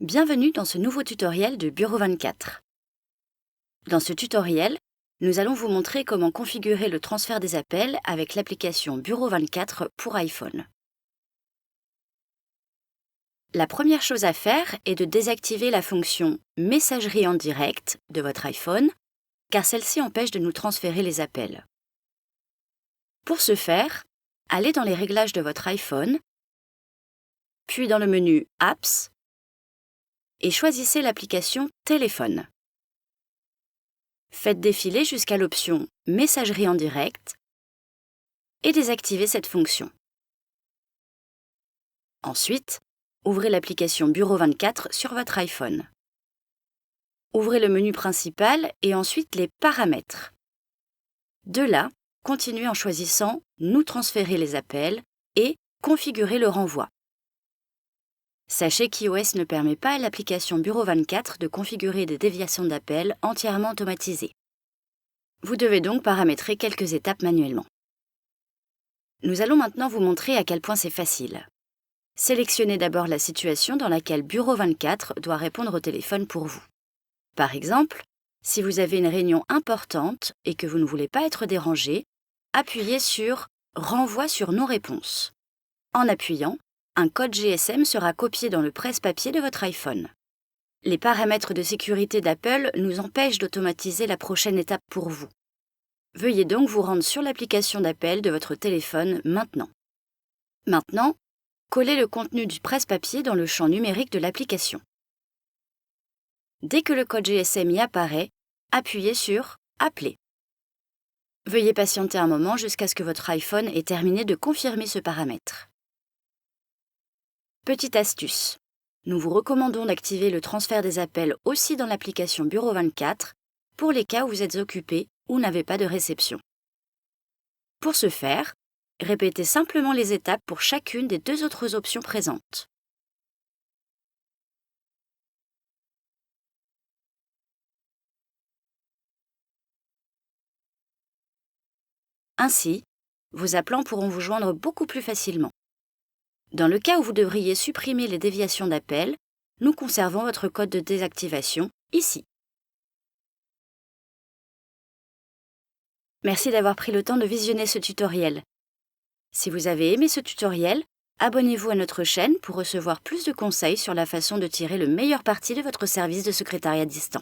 Bienvenue dans ce nouveau tutoriel de Bureau 24. Dans ce tutoriel, nous allons vous montrer comment configurer le transfert des appels avec l'application Bureau 24 pour iPhone. La première chose à faire est de désactiver la fonction « Messagerie en direct » de votre iPhone, car celle-ci empêche de nous transférer les appels. Pour ce faire, allez dans les réglages de votre iPhone, puis dans le menu « Apps » et choisissez l'application « Téléphone ». Faites défiler jusqu'à l'option « Messagerie en direct » et désactivez cette fonction. Ensuite, ouvrez l'application Bureau 24 sur votre iPhone. Ouvrez le menu principal et ensuite les paramètres. De là, continuez en choisissant « Nous transférer les appels » et « Configurer le renvoi ». Sachez qu'iOS ne permet pas à l'application Bureau 24 de configurer des déviations d'appels entièrement automatisées. Vous devez donc paramétrer quelques étapes manuellement. Nous allons maintenant vous montrer à quel point c'est facile. Sélectionnez d'abord la situation dans laquelle Bureau 24 doit répondre au téléphone pour vous. Par exemple, si vous avez une réunion importante et que vous ne voulez pas être dérangé, appuyez sur « Renvoi sur non-réponse ». En appuyant, un code GSM sera copié dans le presse-papier de votre iPhone. Les paramètres de sécurité d'Apple nous empêchent d'automatiser la prochaine étape pour vous. Veuillez donc vous rendre sur l'application d'appel de votre téléphone maintenant. Maintenant, collez le contenu du presse-papier dans le champ numérique de l'application. Dès que le code GSM y apparaît, appuyez sur « Appeler ». Veuillez patienter un moment jusqu'à ce que votre iPhone ait terminé de confirmer ce paramètre. Petite astuce, nous vous recommandons d'activer le transfert des appels aussi dans l'application Bureau 24 pour les cas où vous êtes occupé ou n'avez pas de réception. Pour ce faire, répétez simplement les étapes pour chacune des deux autres options présentes. Ainsi, vos appelants pourront vous joindre beaucoup plus facilement. Dans le cas où vous devriez supprimer les déviations d'appel, nous conservons votre code de désactivation ici. Merci d'avoir pris le temps de visionner ce tutoriel. Si vous avez aimé ce tutoriel, abonnez-vous à notre chaîne pour recevoir plus de conseils sur la façon de tirer le meilleur parti de votre service de secrétariat distant.